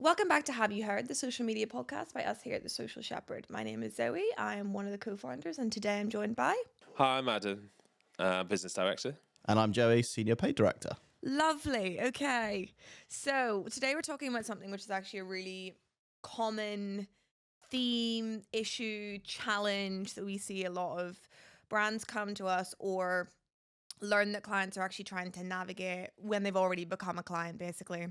Welcome back to Have You Heard, the social media podcast by us here at The Social Shepherd. My name is Zoe. I am one of the co-founders, and today I'm joined by... Hi, I'm Adam, business director. And I'm Joey, Senior Paid Director. Lovely. Okay. So today we're talking about something which is actually a really common theme, issue, challenge that we see a lot of brands come to us or learn that clients are actually trying to navigate when they've already become a client, basically.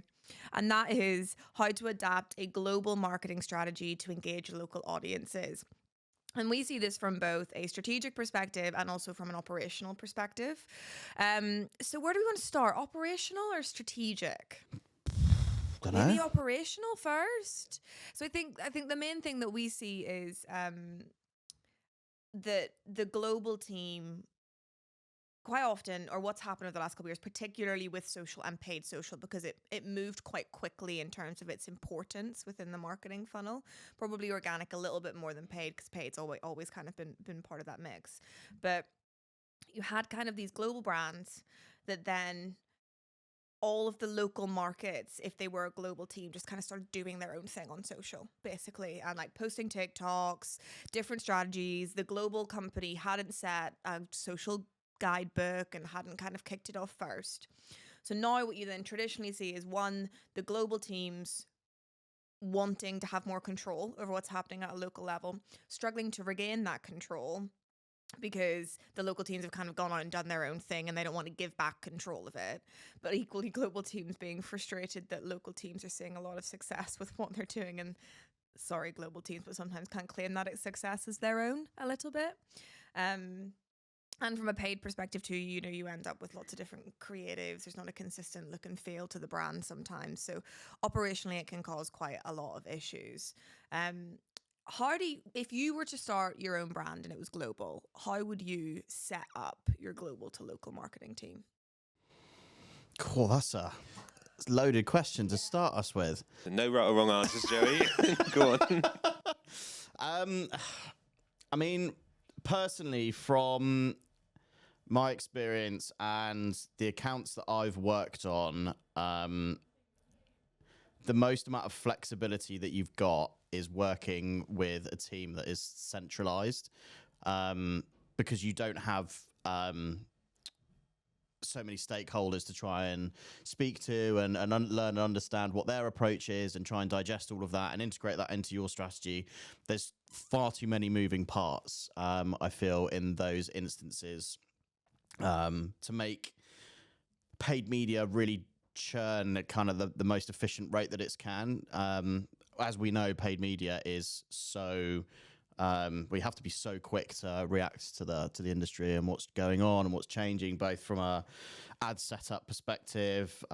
And that is how to adapt a global marketing strategy to engage local audiences. And we see this from both a strategic perspective and also from an operational perspective. So where do we want to start? Operational or strategic? Maybe operational first. So I think the main thing that we see is that the global team quite often, or what's happened over the last couple of years, particularly with social and paid social, because it moved quite quickly in terms of its importance within the marketing funnel. Probably organic a little bit more than paid, because paid's always kind of been part of that mix. But you had kind of these global brands that then all of the local markets, if they were a global team, just kind of started doing their own thing on social, basically, and like posting TikToks, different strategies. The global company hadn't set a social guidebook and hadn't kind of kicked it off first. So now what you then traditionally see is one, the global teams wanting to have more control over what's happening at a local level, struggling to regain that control because the local teams have kind of gone out and done their own thing and they don't want to give back control of it. But equally, global teams being frustrated that local teams are seeing a lot of success with what they're doing, and sorry, global teams, but sometimes can't claim that it's success as their own a little bit. And from a paid perspective too, you end up with lots of different creatives. There's not a consistent look and feel to the brand sometimes. So operationally, it can cause quite a lot of issues. If you were to start your own brand and it was global, how would you set up your global to local marketing team? Cool, that's a loaded question to start us with. No right or wrong answers, Joey. Go on. I mean, personally, from my experience and the accounts that I've worked on, the most amount of flexibility that you've got is working with a team that is centralized, because you don't have so many stakeholders to try and speak to and learn and understand what their approach is and try and digest all of that and integrate that into your strategy. There's far too many moving parts, I feel, in those instances, to make paid media really churn at kind of the most efficient rate that it can. As we know, paid media is so... we have to be so quick to react to the industry and what's going on and what's changing, both from a ad setup perspective,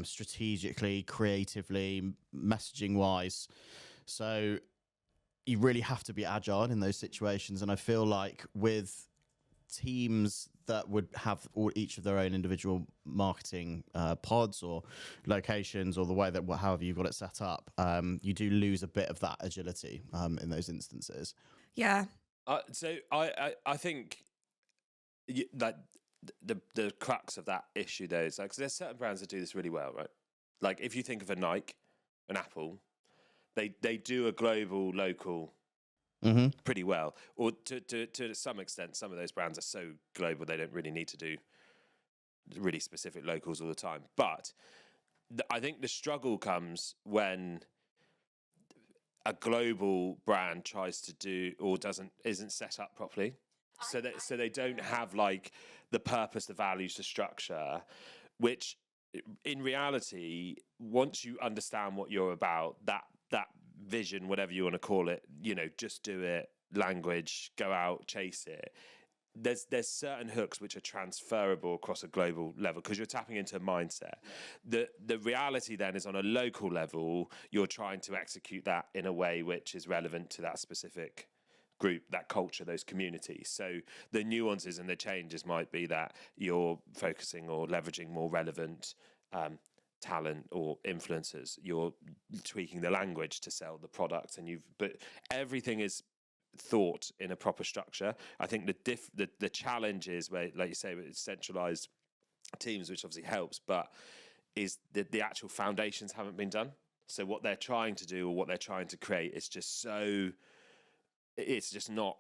strategically, creatively, messaging wise. So you really have to be agile in those situations. And I feel like with teams that would have each of their own individual marketing pods or locations, or the way that however you've got it set up, you do lose a bit of that agility in those instances. Yeah. So I think that the crux of that issue though is like, 'cause there's certain brands that do this really well, right? Like if you think of a Nike, an Apple, they do a global, local. Mm-hmm. Pretty well, or to some extent, some of those brands are so global they don't really need to do really specific locals all the time. But I think the struggle comes when a global brand tries to do or isn't set up properly, so they don't have like the purpose, the values, the structure, which in reality, once you understand what you're about, that vision, whatever you want to call it, just do it, language, go out, chase it. There's certain hooks which are transferable across a global level because you're tapping into a mindset. The reality then is on a local level, you're trying to execute that in a way which is relevant to that specific group, that culture, those communities. So the nuances and the changes might be that you're focusing or leveraging more relevant talent or influencers, you're tweaking the language to sell the product, but everything is thought in a proper structure. I think the challenge is where, like you say, it's centralized teams, which obviously helps, but is the actual foundations haven't been done. So what they're trying to do or what they're trying to create is just so it's just not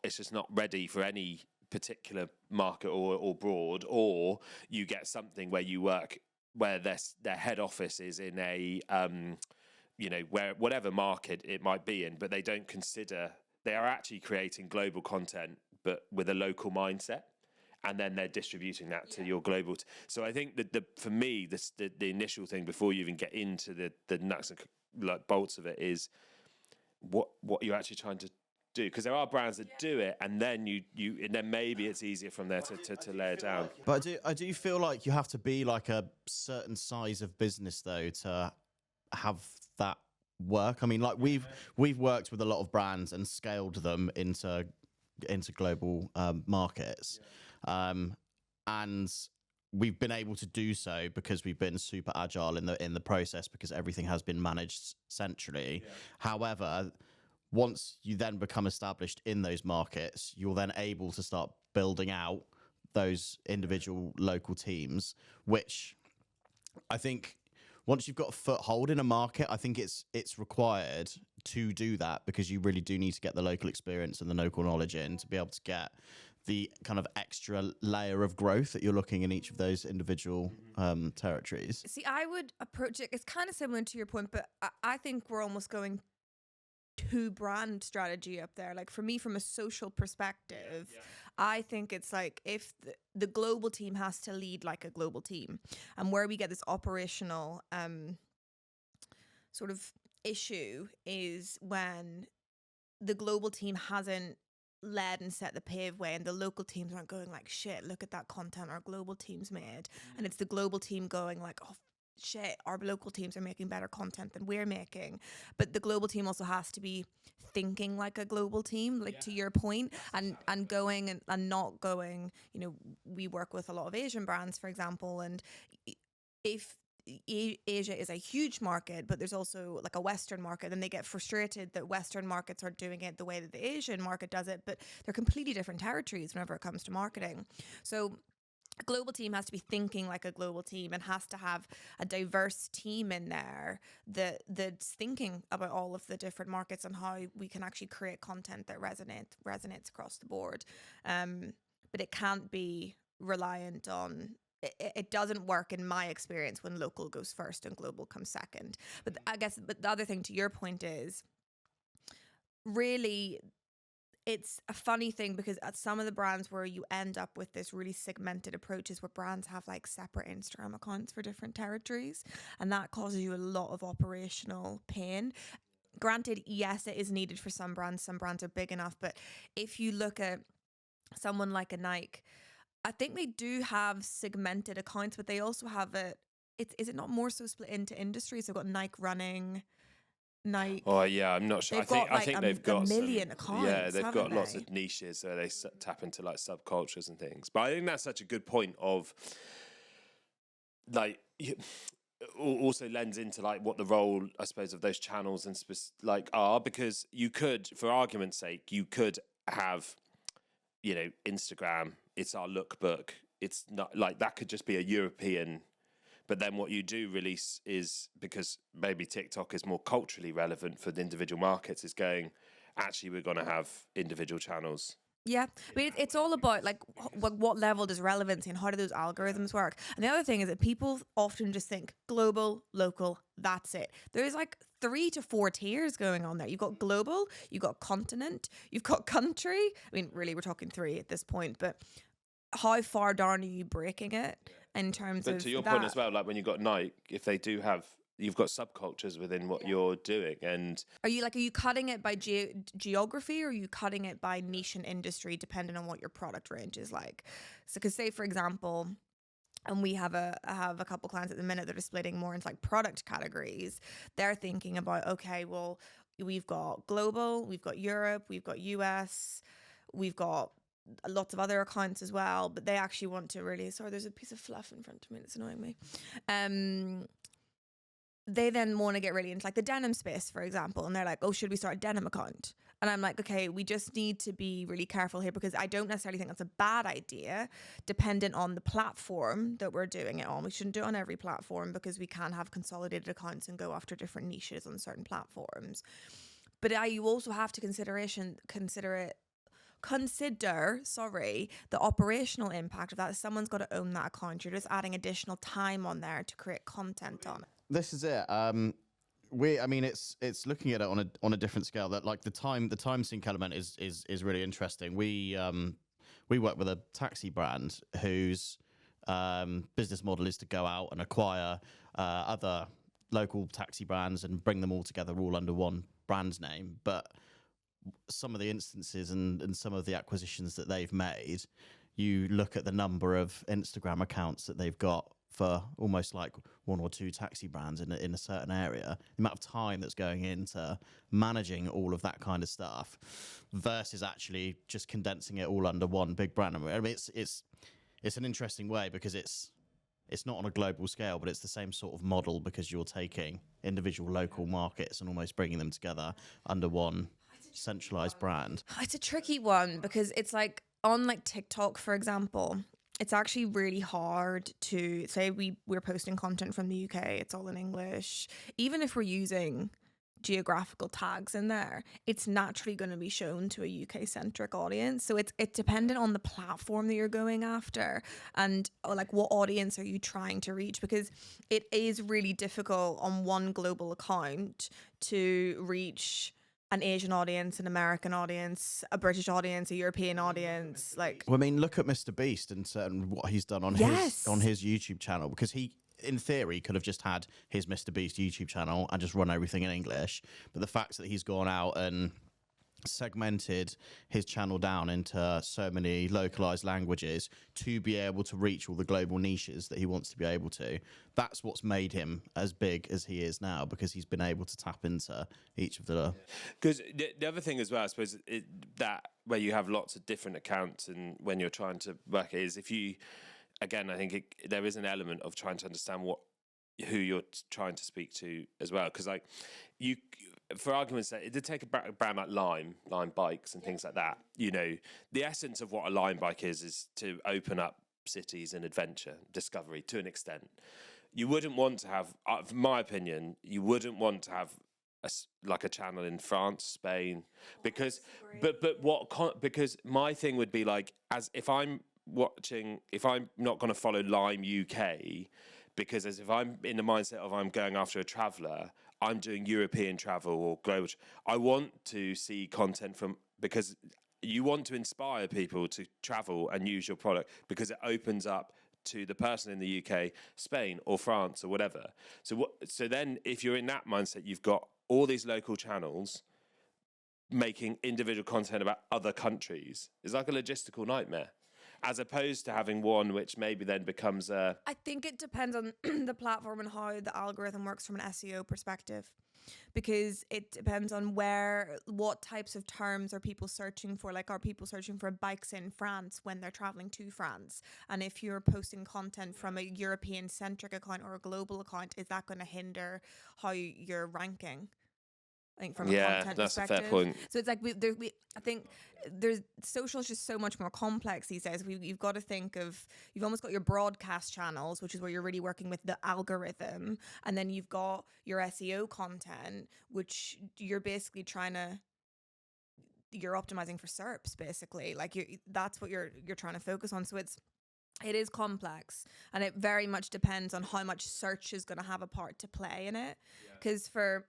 ready for any particular market or broad, or you get something where you work where their head office is in a where whatever market it might be in, but they don't consider they are actually creating global content but with a local mindset, and then they're distributing that to your global so I think that for me the initial thing before you even get into the nuts and like bolts of it is what you're actually trying to do, because there are brands that do it, and then you and then maybe it's easier from there to lay it down. But I do feel like you have to be like a certain size of business though to have that work. I mean, like we've worked with a lot of brands and scaled them into global markets, and we've been able to do so because we've been super agile in the process, because everything has been managed centrally. However, once you then become established in those markets, you're then able to start building out those individual local teams, which I think once you've got a foothold in a market, I think it's required to do that, because you really do need to get the local experience and the local knowledge in to be able to get the kind of extra layer of growth that you're looking in each of those individual territories. See, I would approach it, it's kind of similar to your point, but I think we're almost going to brand strategy up there. Like for me, from a social perspective, I think it's like if the global team has to lead like a global team, and where we get this operational sort of issue is when the global team hasn't led and set the paveway, and the local teams aren't going like, shit, look at that content our global team's made. And it's the global team going like, oh shit, our local teams are making better content than we're making. But the global team also has to be thinking like a global team, like to your point, and going and not going, we work with a lot of Asian brands, for example, and if Asia is a huge market, but there's also like a Western market, and they get frustrated that Western markets are doing it the way that the Asian market does it, but they're completely different territories whenever it comes to marketing. So a global team has to be thinking like a global team, and has to have a diverse team in there that's thinking about all of the different markets and how we can actually create content that resonates across the board. But it can't be reliant on it doesn't work in my experience when local goes first and global comes second. But I guess the other thing to your point is really it's a funny thing, because at some of the brands where you end up with this really segmented approaches where brands have like separate Instagram accounts for different territories, and that causes you a lot of operational pain. Granted, yes, it is needed for some brands are big enough, but if you look at someone like a Nike, I think they do have segmented accounts, but they also have is it not more so split into industries? They've got Nike running, Nike. Oh yeah, I'm not sure. They've got I think they've got a million accounts. Yeah, they've got lots they? of niches where they tap into like subcultures and things. But I think that's such a good point of like also lends into like what the role, I suppose, of those channels and like are, because you could, for argument's sake, you could have, Instagram. It's our lookbook. It's not like that could just be a European. But then what you do release is, because maybe TikTok is more culturally relevant for the individual markets, is going, actually, we're going to have individual channels. Yeah, I mean, it's all about like what level does relevancy and how do those algorithms work. And the other thing is that people often just think global, local, that's it. There's like 3 to 4 tiers going on there. You've got global, you've got continent, you've got country. I mean, really, we're talking 3 at this point, but how far down are you breaking it in terms of But to your point as well, like when you've got Nike, if they do have, you've got subcultures within what you're doing. And are you cutting it by geography, or are you cutting it by niche and industry, depending on what your product range is like? So, because say, for example, and we have a couple clients at the minute that are splitting more into like product categories. They're thinking about, okay, well, we've got global, we've got Europe, we've got US, we've got lots of other accounts as well, but they actually want to really, sorry, there's a piece of fluff in front of me that's annoying me. They then want to get really into like the denim space, for example, and they're like, oh, should we start a denim account? And I'm like, okay, we just need to be really careful here, because I don't necessarily think that's a bad idea, dependent on the platform that we're doing it on. We shouldn't do it on every platform, because we can have consolidated accounts and go after different niches on certain platforms. But you also have to consider, sorry, the operational impact of that. Someone's got to own that account. You're just adding additional time on there to create content on it. This is it. I mean, it's looking at it on a different scale. That like the time sync element is really interesting. We work with a taxi brand whose business model is to go out and acquire other local taxi brands and bring them all together, all under one brand name. But some of the instances and some of the acquisitions that they've made, you look at the number of Instagram accounts that they've got for almost like one or two taxi brands in a certain area, the amount of time that's going into managing all of that kind of stuff versus actually just condensing it all under one big brand. I mean, it's an interesting way, because it's not on a global scale, but it's the same sort of model, because you're taking individual local markets and almost bringing them together under one centralized brand. It's a tricky one, because it's like on like TikTok, for example, it's actually really hard to say we're posting content from the UK, it's all in English. Even if we're using geographical tags in there, it's naturally going to be shown to a UK centric audience. So it's dependent on the platform that you're going after, and like what audience are you trying to reach, because it is really difficult on one global account to reach an Asian audience, an American audience, a British audience, a European audience. Like, well, I mean, look at Mr. Beast and what he's done on Yes. his YouTube channel, because he, in theory, could have just had his Mr. Beast YouTube channel and just run everything in English. But the fact that he's gone out and segmented his channel down into so many localized languages to be able to reach all the global niches that he wants to be able to, that's what's made him as big as he is now, because he's been able to tap into each of the... Because the other thing as well, I suppose, that where you have lots of different accounts and when you're trying to work it is, if you, again, I think there is an element of trying to understand who you're trying to speak to as well. Because like you, for argument's sake, it did take a brand like Lime bikes and things like that. You know, the essence of what a Lime bike is to open up cities and adventure, discovery to an extent. You wouldn't want to have, in my opinion, you wouldn't want to have like a channel in France, Spain, because, because my thing would be like, as if I'm not going to follow Lime UK, because as if I'm in the mindset of I'm going after a traveller, I'm doing European travel or global. I want to see content because you want to inspire people to travel and use your product, because it opens up to the person in the UK, Spain or France or whatever. So then if you're in that mindset, you've got all these local channels making individual content about other countries. It's like a logistical nightmare, as opposed to having one which maybe then becomes a... I think it depends on the platform and how the algorithm works from an SEO perspective, because it depends on what types of terms are people searching for. Like, are people searching for bikes in France when they're traveling to France? And if you're posting content from a European centric account or a global account, is that going to hinder how you're ranking? I think from a content that's perspective. a fair point. So it's like I think there's social is just so much more complex these days. You've got to think of, you've almost got your broadcast channels, which is where you're really working with the algorithm, and then you've got your SEO content, which you're basically you're optimizing for SERPs basically. Like that's what you're trying to focus on. So it is complex, and it very much depends on how much search is going to have a part to play in it. Because for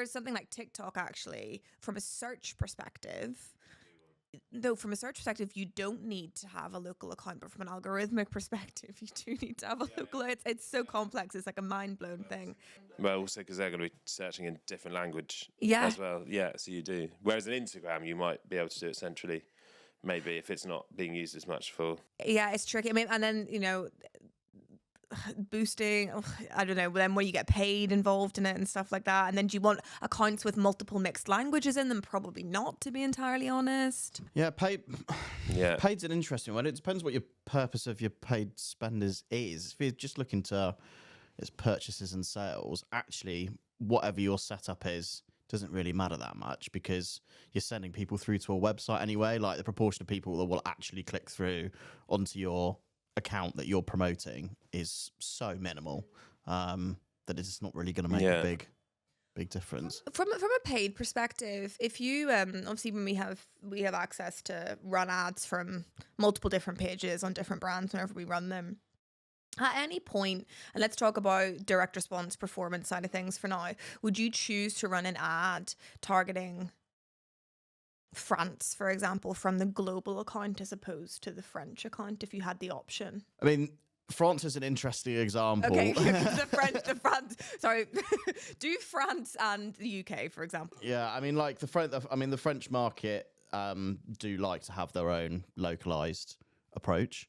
something like TikTok, actually, from a search perspective, you don't need to have a local account, but from an algorithmic perspective, you do need to have a local. It's so complex. It's like a mind-blown thing. Well, also because they're going to be searching in different language Yeah. as well. Yeah, so you do. Whereas on Instagram, you might be able to do it centrally, maybe, if it's not being used as much for... Yeah, it's tricky. I mean, and then, boosting, I don't know, then where you get paid involved in it and stuff like that. And then do you want accounts with multiple mixed languages in them? Probably not, to be entirely honest. Yeah, paid's an interesting one. It depends what your purpose of your paid spend is. If you're just looking to its purchases and sales, actually, whatever your setup is doesn't really matter that much because you're sending people through to a website anyway. Like the proportion of people that will actually click through onto your account that you're promoting is so minimal that it's not really going to make a Yeah. big difference. From a paid perspective, if you obviously when we have access to run ads from multiple different pages on different brands whenever we run them. At any point, and let's talk about direct response performance side of things for now, would you choose to run an ad targeting France, for example, from the global account as opposed to the French account if you had the option? I mean, France is an interesting example. Okay, the France. Sorry, do France and the UK, for example. Yeah, I mean, like the French market do like to have their own localized approach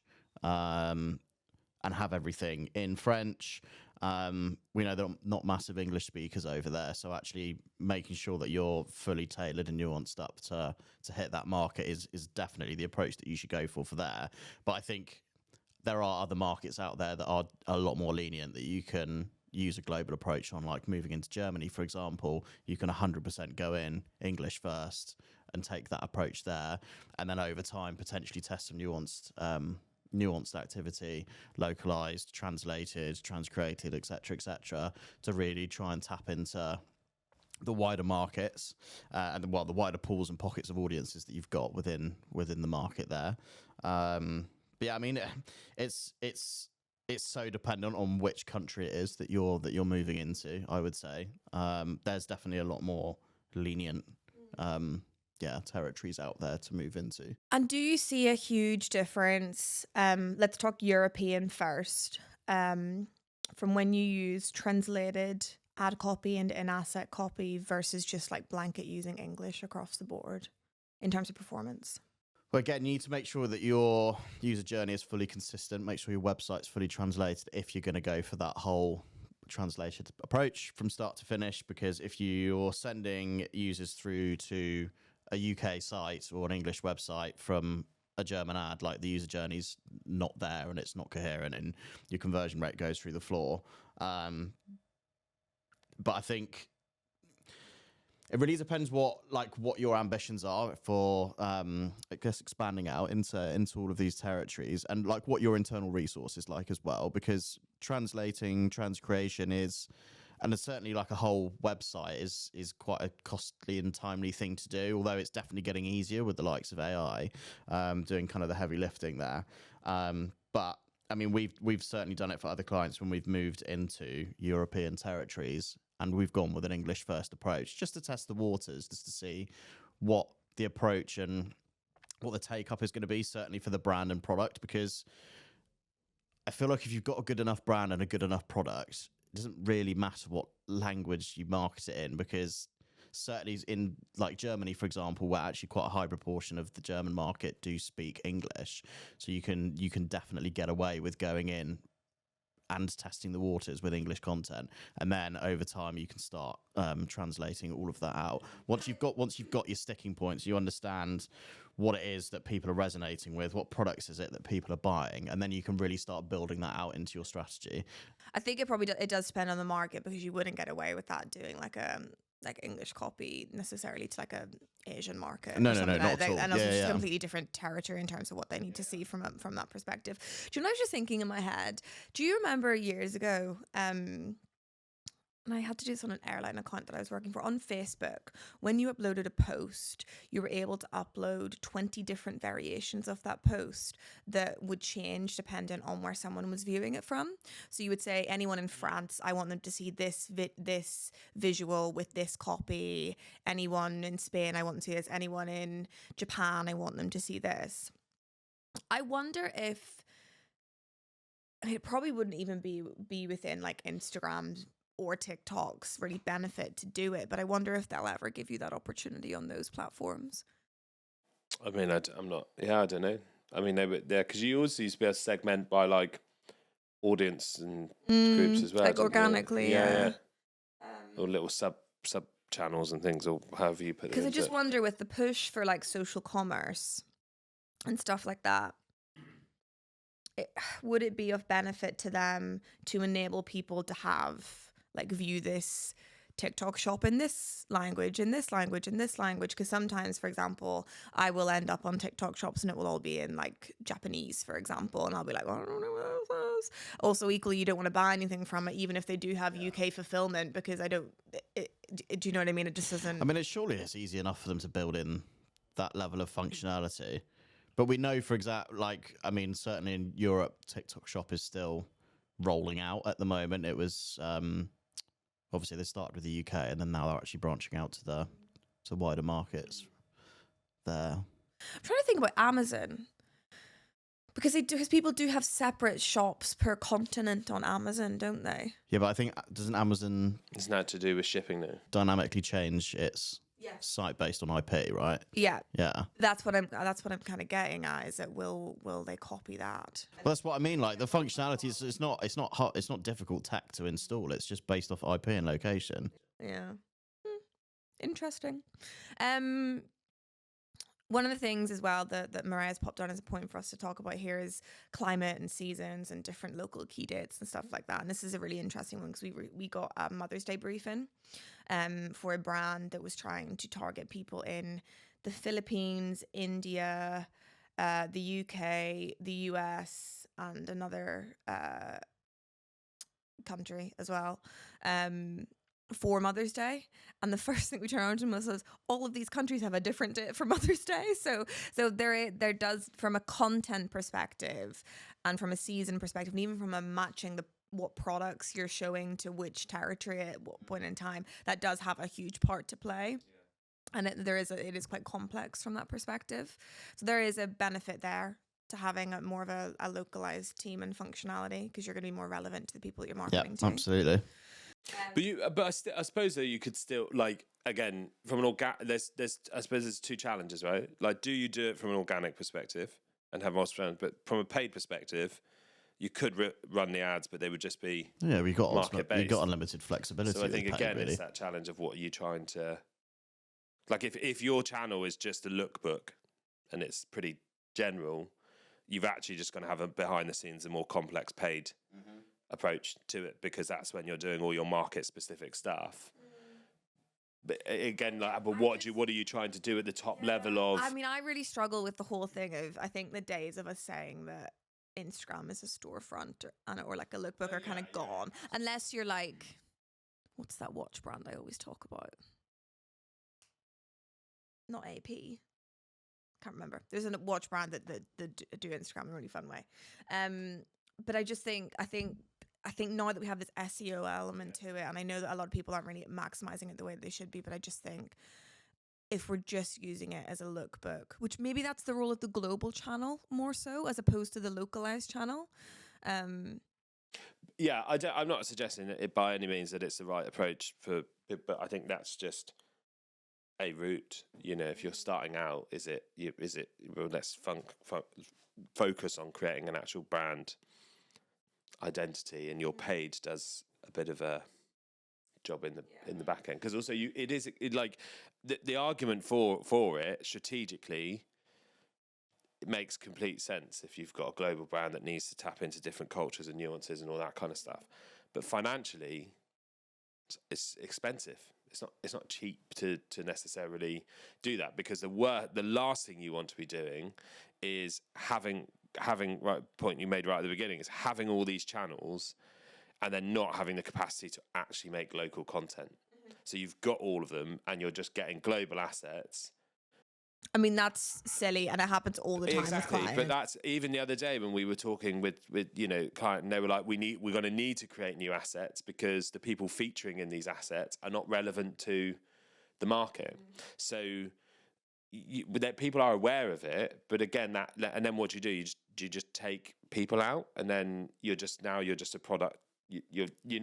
and have everything in French. We know they're not massive English speakers over there, so actually making sure that you're fully tailored and nuanced up to hit that market is definitely the approach that you should go for there. But I think there are other markets out there that are a lot more lenient that you can use a global approach on, like moving into Germany, for example. You can 100% go in English first and take that approach there, and then over time potentially test some nuanced activity, localized, translated, transcreated, etc., to really try and tap into the wider markets and the wider pools and pockets of audiences that you've got within the market there. But yeah, I mean, it's so dependent on which country it is that you're moving into. I would say there's definitely a lot more lenient territories out there to move into. And do you see a huge difference? Let's talk European first. From when you use translated ad copy and in-asset copy versus just like blanket using English across the board in terms of performance. Well, again, you need to make sure that your user journey is fully consistent. Make sure your website's fully translated if you're going to go for that whole translation approach from start to finish. Because if you're sending users through to a UK site or an English website from a German ad, like the user journey's not there and it's not coherent and your conversion rate goes through the floor. But I think it really depends what your ambitions are for, I guess, expanding out into all of these territories and like what your internal resource is like as well, because translating, transcreation is, and it's certainly like a whole website is quite a costly and timely thing to do, although it's definitely getting easier with the likes of AI doing kind of the heavy lifting there. But I mean, we've certainly done it for other clients when we've moved into European territories. And we've gone with an English first approach just to test the waters, just to see what the approach and what the take up is going to be, certainly for the brand and product, because I feel like if you've got a good enough brand and a good enough product, it doesn't really matter what language you market it in, because certainly in like Germany, for example, where actually quite a high proportion of the German market do speak English. So you can definitely get away with going in and testing the waters with English content, and then over time you can start translating all of that out. Once you've got your sticking points, you understand what it is that people are resonating with, what products is it that people are buying, and then you can really start building that out into your strategy. I think it does depend on the market, because you wouldn't get away with that doing like English copy necessarily to like a Asian market. No, or something not at all. And also Yeah, just yeah. a completely different territory in terms of what they need to see from that perspective. Do you know, I was just thinking in my head, do you remember years ago, and I had to do this on an airline account that I was working for, on Facebook, when you uploaded a post, you were able to upload 20 different variations of that post that would change depending on where someone was viewing it from. So you would say, anyone in France, I want them to see this visual with this copy. Anyone in Spain, I want them to see this. Anyone in Japan, I want them to see this. I wonder if, I mean, it probably wouldn't even be within like Instagram or TikTok's really benefit to do it, but I wonder if they'll ever give you that opportunity on those platforms. I mean, I'm not. Yeah, I don't know. I mean, they were there because you also used to be able to segment by like audience and groups as well, like didn't you? organically, yeah. Or little sub channels and things, or however you put it. Because I just wonder, with the push for like social commerce and stuff like that, would it be of benefit to them to enable people to have like view this TikTok shop in this language, in this language, in this language. Because sometimes, for example, I will end up on TikTok shops and it will all be in like Japanese, for example. And I'll be like, well, I don't know what this is. Also, equally, you don't want to buy anything from it, even if they do have UK fulfillment, because I don't, do you know what I mean? It just doesn't. I mean, it's easy enough for them to build in that level of functionality. But we know, for example, certainly in Europe, TikTok Shop is still rolling out at the moment. It was obviously they started with the UK, and then now they're actually branching out to wider markets there. I'm trying to think about Amazon, because people do have separate shops per continent on Amazon, don't they? Yeah, but I think doesn't Amazon It's not to do with shipping though. dynamically change its site based on IP, right? Yeah. Yeah. That's what I'm kind of getting at, is that will they copy that? Well, that's what I mean. Like the functionality is it's not hard, it's not difficult tech to install. It's just based off IP and location. Yeah. Interesting. One of the things as well that Mariah's popped on as a point for us to talk about here is climate and seasons and different local key dates and stuff like that. And this is a really interesting one, because we got a Mother's Day briefing for a brand that was trying to target people in the Philippines, India, the UK, the US, and another country as well. For Mother's Day, and the first thing we turned around to was all of these countries have a different date for Mother's Day. So there does, from a content perspective and from a season perspective, and even from a matching what products you're showing to which territory at what point in time, that does have a huge part to play. And it is quite complex from that perspective. So there is a benefit there to having more of a localized team and functionality, because you're going to be more relevant to the people that you're marketing to. Absolutely. But I suppose though you could still, like, again, from an there's I suppose there's two challenges, right? Like, do you do it from an organic perspective and have more spend, but from a paid perspective, you could run the ads, but they would just be we got market-based. unlimited flexibility. So I think with again paid, really. it's that challenge of what are you trying to, like, if your channel is just a lookbook and it's pretty general, you've actually just going to have a behind the scenes a more complex paid approach to it, because that's when you're doing all your market specific stuff. But again, like, but what are you trying to do at the top level of? I mean, I really struggle with the whole thing of, I think the days of us saying that Instagram is a storefront or like a lookbook are kind of gone, unless you're like, what's that watch brand I always talk about? Not AP. Can't remember. There's a watch brand that do Instagram in a really fun way. But I just think I think now that we have this SEO element to it, and I know that a lot of people aren't really maximizing it the way that they should be, but I just think if we're just using it as a lookbook, which maybe that's the role of the global channel more so as opposed to the localized channel. Yeah, I'm not suggesting it by any means that it's the right approach but I think that's just a route. You know, if you're starting out, let's focus on creating an actual brand identity, and your page does a bit of a job in the back end, because also the argument for it strategically, it makes complete sense if you've got a global brand that needs to tap into different cultures and nuances and all that kind of stuff. But financially, it's expensive. It's not cheap to necessarily do that, because the last thing you want to be doing is having right point you made right at the beginning, is having all these channels and then not having the capacity to actually make local content. So you've got all of them and you're just getting global assets. I mean, that's silly, and it happens all the time. Exactly, with but that's even the other day when we were talking with client, and they were like, we're going to need to create new assets because the people featuring in these assets are not relevant to the market. So that people are aware of it, but again, and then what do? You just take people out, and then you're just a product,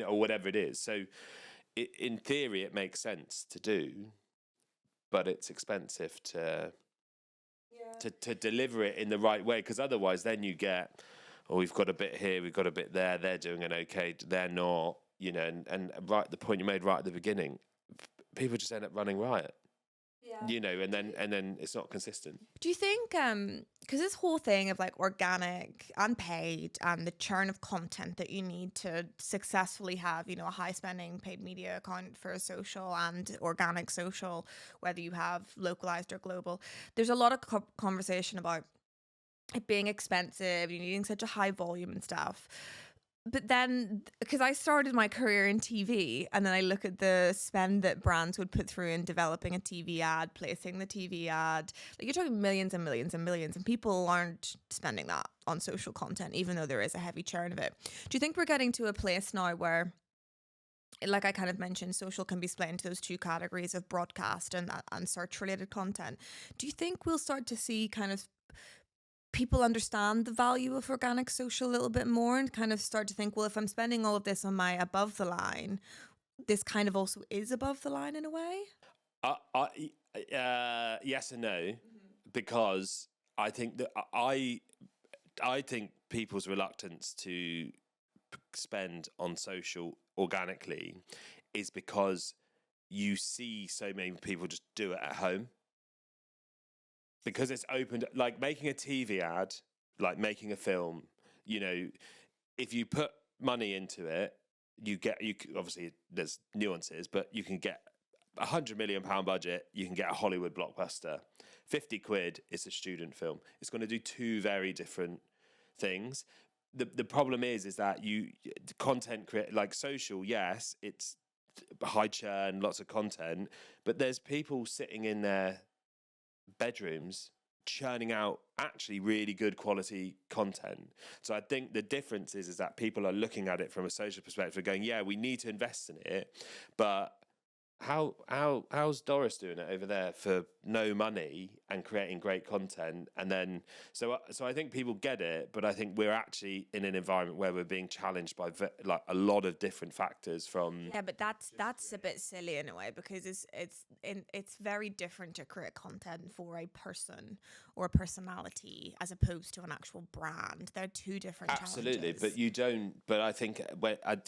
or whatever it is. So in theory, it makes sense to do, but it's expensive to deliver it in the right way, because otherwise then you get, we've got a bit here, we've got a bit there, they're doing an okay, they're not, and right, the point you made right at the beginning, people just end up running riot. you know, and then it's not consistent. Do you think, because this whole thing of like organic, unpaid, and the churn of content that you need to successfully have, you know, a high spending paid media account for social and organic social, whether you have localized or global, there's a lot of conversation about it being expensive, you needing such a high volume and stuff. But then, because I started my career in TV, and then I look at the spend that brands would put through in developing a TV ad, placing the TV ad, like you're talking millions and millions and millions, and people aren't spending that on social content, even though there is a heavy churn of it. Do you think we're getting to a place now where, like I kind of mentioned, social can be split into those two categories of broadcast and search related content? Do you think we'll start to see kind of people understand the value of organic social a little bit more and kind of start to think, well, if I'm spending all of this on my above the line, this kind of also is above the line in a way? Yes and no, because I think that I think people's reluctance to spend on social organically is because you see so many people just do it at home. Because it's opened, like making a TV ad, like making a film, you know, if you put money into it, obviously there's nuances, but you can get £100 million budget, you can get a Hollywood blockbuster. 50 quid is a student film. It's going to do two very different things. The problem is that content create, like social, yes, it's high churn, lots of content, but there's people sitting in their bedrooms churning out actually really good quality content. So I think the difference is that people are looking at it from a social perspective, going, yeah, we need to invest in it, but how's Doris doing it over there for no money and creating great content? And then so I think people get it, but I think we're actually in an environment where we're being challenged by like a lot of different factors from. Yeah, but that's a bit silly in a way, because it's very different to create content for a person or a personality as opposed to an actual brand. They're two different Absolutely, challenges. but you don't. But I think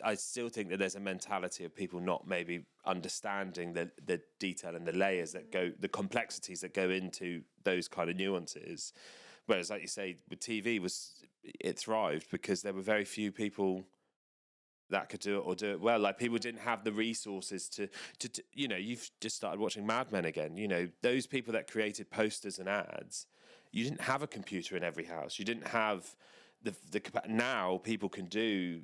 I still think that there's a mentality of people not maybe understanding the detail and the layers that go, the complexities that go into those kind of nuances. Whereas, like you say, with TV, it thrived because there were very few people that could do it or do it well. Like people didn't have the resources to you know, you've just started watching Mad Men again. You know, those people that created posters and ads, you didn't have a computer in every house. You didn't have now people can do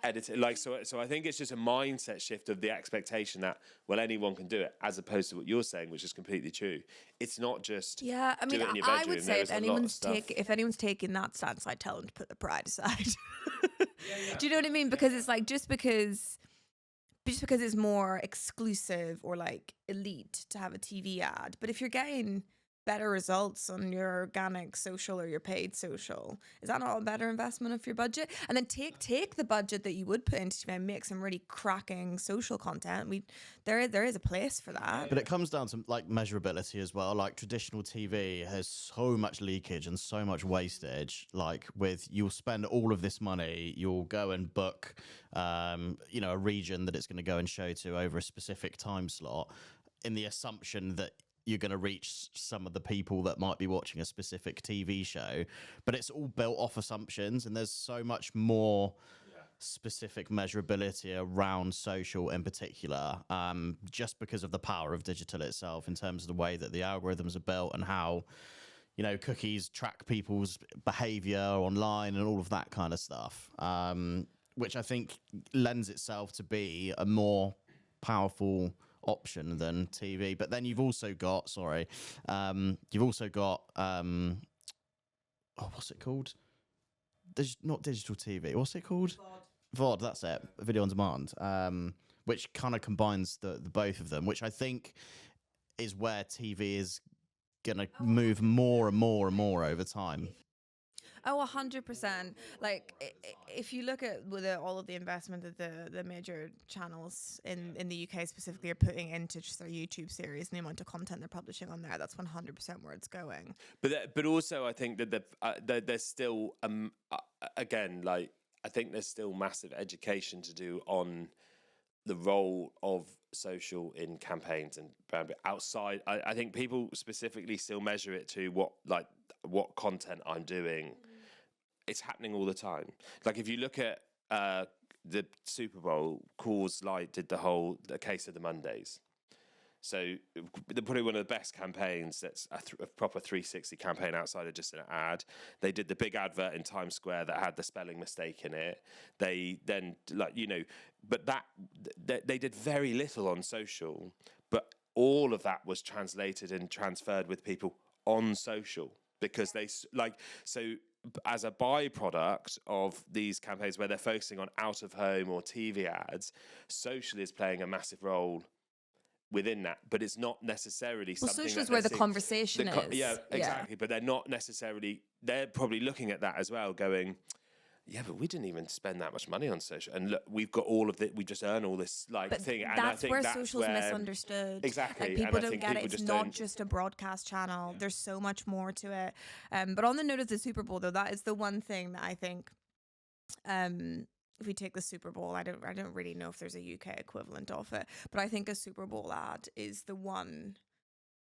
editing. Like so I think it's just a mindset shift of the expectation that, well, anyone can do it, as opposed to what you're saying, which is completely true. It's not just I mean, do it in your I bedroom. would say There is a lot of stuff. if anyone's taking that stance, I'd tell them to put the pride aside. Do you know what I mean? Because it's like just because it's more exclusive or like elite to have a TV ad, but if you're getting better results on your organic social or your paid social, is that not a better investment of your budget? And then take the budget that you would put into TV and make some really cracking social content. There is a place for that. But it comes down to like measurability as well. Like traditional TV has so much leakage and so much wastage. Like you'll spend all of this money, you'll go and book, you know, a region that it's going to go and show to over a specific time slot, in the assumption that you're going to reach some of the people that might be watching a specific TV show, but it's all built off assumptions, and there's so much more specific measurability around social in particular, just because of the power of digital itself in terms of the way that the algorithms are built and how, you know, cookies track people's behavior online and all of that kind of stuff, which I think lends itself to be a more powerful option than TV. But then you've also got what's it called? There's not digital TV. What's it called? VOD, that's it. Video on demand. Which kind of combines the both of them, which I think is where TV is gonna move more and more and more over time. Oh, 100%. Like, if you look at all of the investment that the major channels in the UK specifically are putting into just their YouTube series and the amount of content they're publishing on there, that's 100% where it's going. But also I think that there's still again, like I think there's still massive education to do on the role of social in campaigns and brand outside. I think people specifically still measure it to what content I'm doing. It's happening all the time. Like if you look at the Super Bowl, Coors Light did the case of the Mondays. So they're probably one of the best campaigns. That's a proper 360 campaign outside of just an ad. They did the big advert in Times Square that had the spelling mistake in it. They then but they did very little on social, but all of that was translated and transferred with people on social because so as a byproduct of these campaigns where they're focusing on out of home or TV ads, social is playing a massive role within that, but it's not necessarily something. Social is where the conversation is. Yeah, exactly. But they're not necessarily. They're probably looking at that as well, going, "Yeah, but we didn't even spend that much money on social, and look, we've got all of it. We just earn all this thing." And that's I think where that's social's misunderstood. Exactly. Like people and I don't think get it. people It's just not don't. just a broadcast channel. There's so much more to it. But on the note of the Super Bowl, though, that is the one thing that I think. If we take the Super Bowl, I don't really know if there's a UK equivalent of it, but I think a Super Bowl ad is the one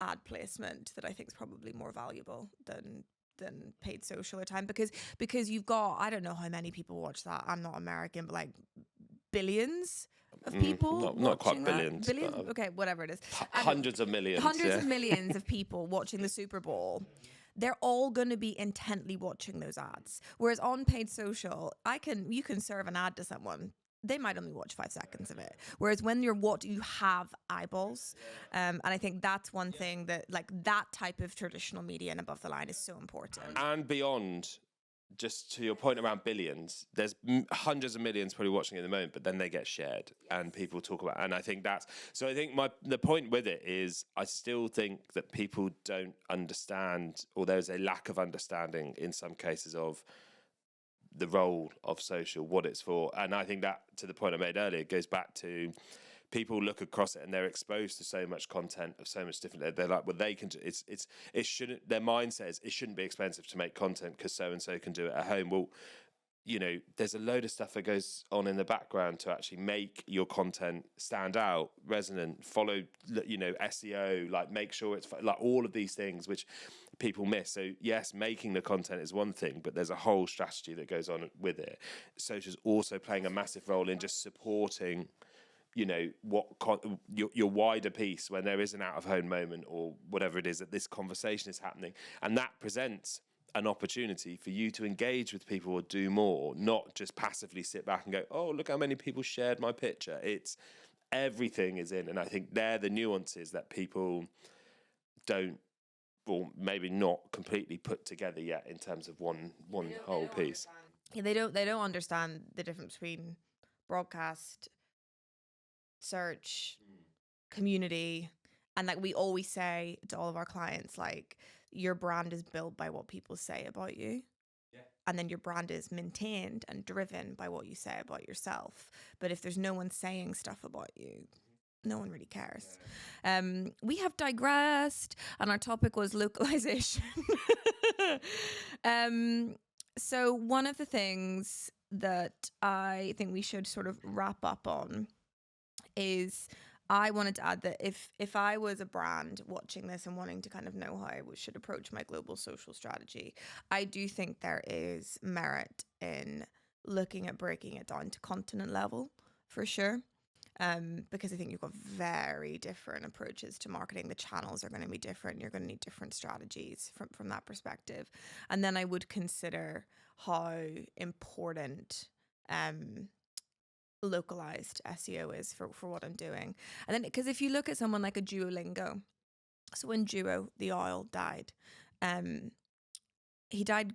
ad placement that I think is probably more valuable than paid social or time because you've got, I don't know how many people watch that. I'm not American, but like billions of people not quite watching that. billions, Billions, but, okay, whatever it is. Hundreds of millions. Hundreds of millions of people watching the Super Bowl. They're all going to be intently watching those ads. Whereas on paid social, you can serve an ad to someone. They might only watch 5 seconds of it. Whereas when you have eyeballs. And I think that's one thing that like that type of traditional media and above the line is so important. And beyond, just to your point around billions, there's hundreds of millions probably watching at the moment, but then they get shared and people talk about it. And I think so I think the point with it is I still think that people don't understand, or there's a lack of understanding in some cases of the role of social, what it's for. And I think that, to the point I made earlier, goes back to people look across it and they're exposed to so much content of so much different. They're like, well, they can. It shouldn't. Their mind says it shouldn't be expensive to make content because so and so can do it at home. Well, there's a load of stuff that goes on in the background to actually make your content stand out, resonant, follow, SEO, like make sure it's like all of these things which people miss. So yes, making the content is one thing, but there's a whole strategy that goes on with it. Social's also playing a massive role in just supporting your wider piece when there is an out of home moment or whatever it is that this conversation is happening, and that presents an opportunity for you to engage with people or do more, not just passively sit back and go, oh, look how many people shared my picture. It's everything is in, and I think they're the nuances that people don't, or maybe not completely put together yet in terms of one whole piece. Yeah, they don't understand the difference between broadcast, search, community, and like we always say to all of our clients, like your brand is built by what people say about you. Yeah. And then your brand is maintained and driven by what you say about yourself. But if there's no one saying stuff about you, no one really cares. Yeah. We have digressed, and our topic was localization. So one of the things that I think we should sort of wrap up on is I wanted to add that if I was a brand watching this and wanting to kind of know how I should approach my global social strategy, I do think there is merit in looking at breaking it down to continent level for sure. Because I think you've got very different approaches to marketing. The channels are going to be different. You're going to need different strategies from that perspective. And then I would consider how important localized SEO is for what I'm doing. And then because if you look at someone like a Duolingo, so when Duo the owl died, he died,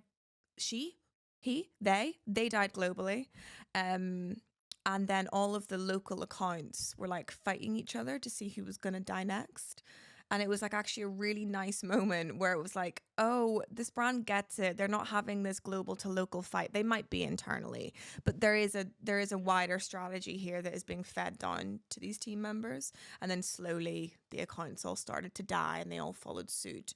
they died globally, and then all of the local accounts were like fighting each other to see who was going to die next. And it was like actually a really nice moment where it was like, oh, this brand gets it. They're not having this global to local fight. They might be internally, but there is a wider strategy here that is being fed down to these team members. And then slowly the accounts all started to die and they all followed suit.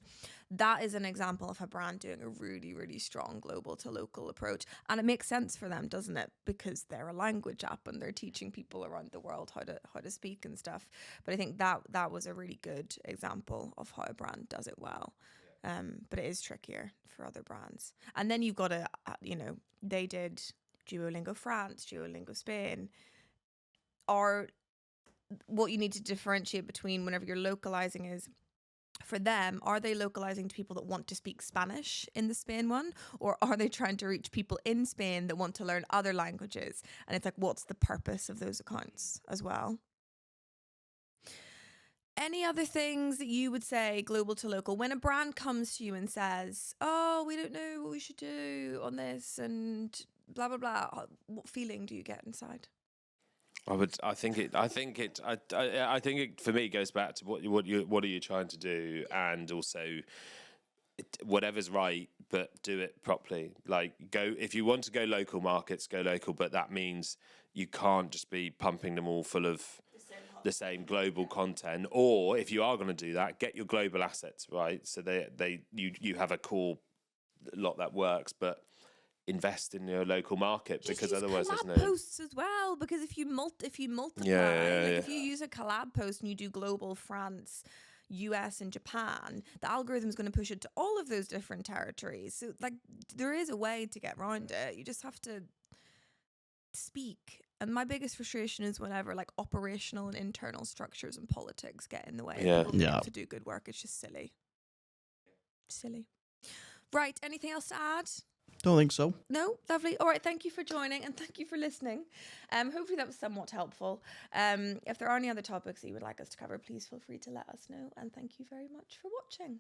That is an example of a brand doing a really, really strong global to local approach. And it makes sense for them, doesn't it? Because they're a language app and they're teaching people around the world how to speak and stuff. But I think that was a really good example of how a brand does it well. But it is trickier for other brands. And then you've got to, they did Duolingo France, Duolingo Spain. Or what you need to differentiate between whenever you're localizing is, for them, are they localizing to people that want to speak Spanish in the Spain one? Or are they trying to reach people in Spain that want to learn other languages? And it's like, what's the purpose of those accounts as well? Any other things that you would say global to local when a brand comes to you and says, oh, we don't know what we should do on this and blah, blah, blah. What feeling do you get inside? I think it for me goes back to what are you trying to do, and also whatever's right, but do it properly. Like, if you want to go local markets, go local, but that means you can't just be pumping them all full of the same global content. Or if you are going to do that, get your global assets right, so you have a core lot that works, but invest in your local market. Just because otherwise there's no posts as well, because if you multiply, if you use a collab post and you do global France, US and Japan, the algorithm is going to push it to all of those different territories. So like there is a way to get around it. You just have to speak. And my biggest frustration is whenever like operational and internal structures and politics get in the way of people being able to do good work. It's just silly. Right, anything else to add? Don't think so. No? Lovely. All right, thank you for joining and thank you for listening. Hopefully that was somewhat helpful. If there are any other topics that you would like us to cover, please feel free to let us know. And thank you very much for watching.